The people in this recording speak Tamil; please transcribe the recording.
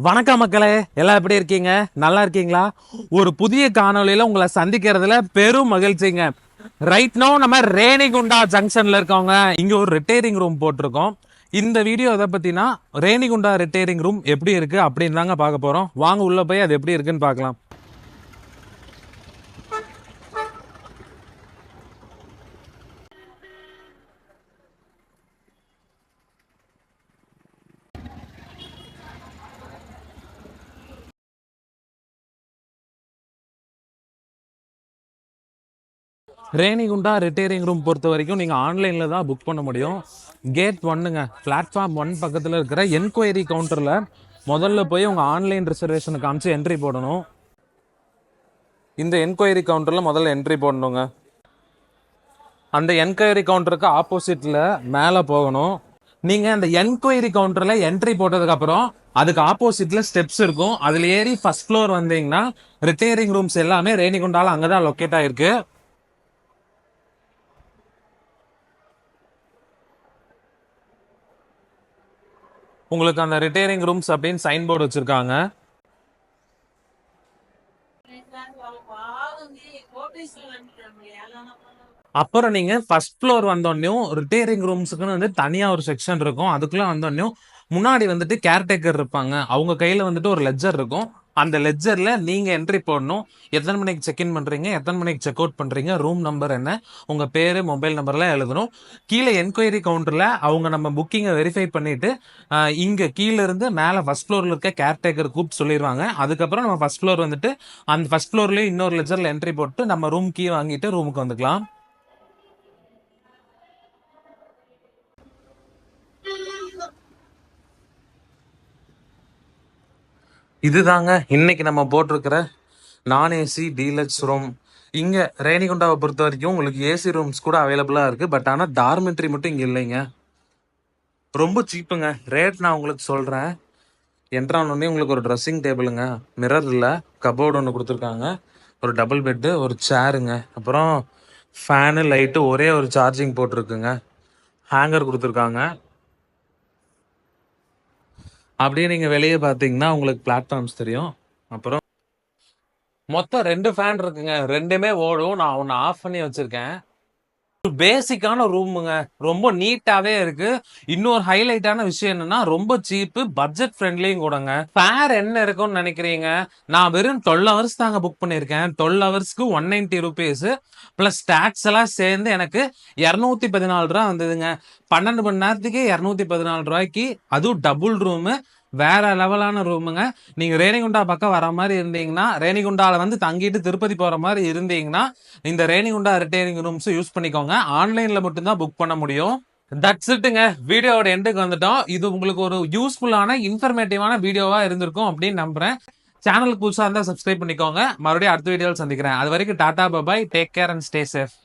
வணக்கம் மக்களே, எல்லாம் எப்படி இருக்கீங்க? நல்லா இருக்கீங்களா? ஒரு புதிய காணொலியில உங்களை சந்திக்கிறதுல பெரும் மகிழ்ச்சிங்க. ரைட் நோ நம்ம ரேணிகுண்டா ஜங்ஷன்ல இருக்கவங்க இங்க ஒரு ரிட்டையரிங் ரூம் போட்டிருக்கோம். இந்த வீடியோ எதை பத்தினா ரேணிகுண்டா ரிட்டையரிங் ரூம் எப்படி இருக்கு அப்படின்னு தாங்க பார்க்க போறோம். வாங்க உள்ள போய் அது எப்படி இருக்குன்னு பார்க்கலாம். ரேணிகுண்டா ரிட்டையரிங் ரூம் பொறுத்த வரைக்கும் நீங்கள் ஆன்லைனில் தான் புக் பண்ண முடியும். கேட் ஒன்னுங்க, பிளாட்ஃபார்ம் 1 பக்கத்தில் இருக்கிற என்கொயரி கவுண்டரில் முதல்ல போய் உங்கள் ஆன்லைன் ரிசர்வேஷனை காமிச்சு என்ட்ரி போடணும். இந்த என்கொயரி கவுண்டரில் முதல்ல என்ட்ரி போடணுங்க. அந்த என்கொயரி கவுண்டருக்கு ஆப்போசிட்டில் மேலே போகணும். நீங்கள் அந்த என்கொயரி கவுண்டரில் என்ட்ரி போட்டதுக்கப்புறம் அதுக்கு ஆப்போசிட்டில் ஸ்டெப்ஸ் இருக்கும். அதில் ஏறி ஃபர்ஸ்ட் ஃப்ளோர் வந்தீங்கன்னா ரிட்டையரிங் ரூம்ஸ் எல்லாமே ரேணிகுண்டாவில் அங்கே தான் லொக்கேட் ஆகிருக்கு. உங்களுக்கு அந்த ரிட்டையரிங் ரூம்ஸ் அப்படின்னு சைன் போர்டு வச்சிருக்காங்க. அப்புறம் நீங்க ஃபர்ஸ்ட் ஃப்ளோர் வந்தோடனையும் ரிட்டையரிங் ரூம்ஸுக்குன்னு வந்து தனியா ஒரு செக்ஷன் இருக்கும். அதுக்குள்ள வந்தோடனையும் முன்னாடி வந்துட்டு கேர்டேக்கர் இருப்பாங்க. அவங்க கையில வந்துட்டு ஒரு லெட்ஜர் இருக்கும். அந்த லெட்ஜர்ல நீங்க என்ட்ரி போடணும். எத்தனை மணிக்கு செக்இன் பண்றீங்க, எத்தனை மணிக்கு செக் அவுட் பண்றீங்க, ரூம் நம்பர் என்ன, உங்க பேரு, மொபைல் நம்பர்லாம் எழுதணும். கீழே என்கொயரி கவுண்டர்ல அவங்க நம்ம புக்கிங்கை வெரிஃபை பண்ணிட்டு இங்க கீழே இருந்து மேலே ஃபர்ஸ்ட் ஃப்ளோர்ல இருக்க கேர்டேக்கர் கூப்பிட்டு சொல்லிடுவாங்க. அதுக்கப்புறம் நம்ம ஃபர்ஸ்ட் ஃப்ளோர் வந்துட்டு அந்த ஃபர்ஸ்ட் ஃப்ளோர்லயும் இன்னொரு லெட்ஜர்ல என்ட்ரி போட்டு நம்ம ரூம் கீ வாங்கிட்டு ரூமுக்கு வந்துக்கலாம். இதுதாங்க இன்னைக்கு நம்ம போட்டிருக்கிற நான் ஏசி டீலக்ஸ் ரூம். இங்கே ரேணிகுண்டாவை பொறுத்த வரைக்கும் உங்களுக்கு ஏசி ரூம்ஸ் கூட அவைலபிளாக இருக்குது. பட் ஆனால் டார்மெட்ரி மட்டும் இங்கே இல்லைங்க. ரொம்ப சீப்புங்க. ரேட் நான் உங்களுக்கு சொல்கிறேன். என்ட்ரானோடனே உங்களுக்கு ஒரு ட்ரெஸ்ஸிங் டேபிளுங்க, மிரர் இல்லை, கபோர்டு ஒன்று கொடுத்துருக்காங்க, ஒரு டபுள் பெட்டு, ஒரு சேருங்க, அப்புறம் ஃபேனு, லைட்டு, ஒரே ஒரு சார்ஜிங் போட்டிருக்குங்க, ஹேங்கர் கொடுத்துருக்காங்க. அப்படியே நீங்கள் வெளியே பார்த்தீங்கன்னா உங்களுக்கு பிளாட்ஃபார்ம்ஸ் தெரியும். அப்புறம் மொத்தம் 2 ஃபேன் இருக்குங்க. 2மே ஓடும். நான் ஒன்று ஆஃப் பண்ணி வச்சிருக்கேன். ஒரு பேசிக்கான ரூமுங்க. ரொம்ப நீட்டாவே இருக்கு. இன்னொரு ஹைலைட்டான விஷயம் என்னன்னா ரொம்ப சீப்பு, பட்ஜெட் ஃப்ரெண்ட்லியும் கூடங்க. ஃபேர் என்ன இருக்கும்னு நினைக்கிறீங்க? நான் வெறும் 12 ஹவர்ஸ் தாங்க புக் பண்ணியிருக்கேன். 12 ஹவர்ஸ்க்கு 190 ருபீஸ் பிளஸ் டாக்ஸ் எல்லாம் சேர்ந்து எனக்கு 214 ரூபா வந்ததுங்க. 12 மணி நேரத்துக்கு 214 ரூபாய்க்கு, அதுவும் டபுள் ரூமு, வேற லெவலான ரூமுங்க. நீங்க ரேணிகுண்டா பக்கம் வர மாதிரி இருந்தீங்கன்னா, ரேணிகுண்டால வந்து தங்கிட்டு திருப்பதி போற மாதிரி இருந்தீங்கன்னா இந்த ரேணிகுண்டா ரிட்டையரிங் ரூம்ஸ் யூஸ் பண்ணிக்கோங்க. ஆன்லைன்ல மட்டும்தான் புக் பண்ண முடியும். தட்ஸ் இட்டுங்க. வீடியோவோட எண்டுக்கு வந்துட்டோம். இது உங்களுக்கு ஒரு யூஸ்ஃபுல்லான இன்ஃபர்மேட்டிவான வீடியோவா இருந்திருக்கும் அப்படின்னு நம்புறேன். சேனலுக்கு புதுசாக இருந்தால் சப்ஸ்கிரைப் பண்ணிக்கோங்க. மறுபடியும் அடுத்த வீடியோவில் சந்திக்கிறேன். அது வரைக்கும் Tata, bye bye, take care and stay safe.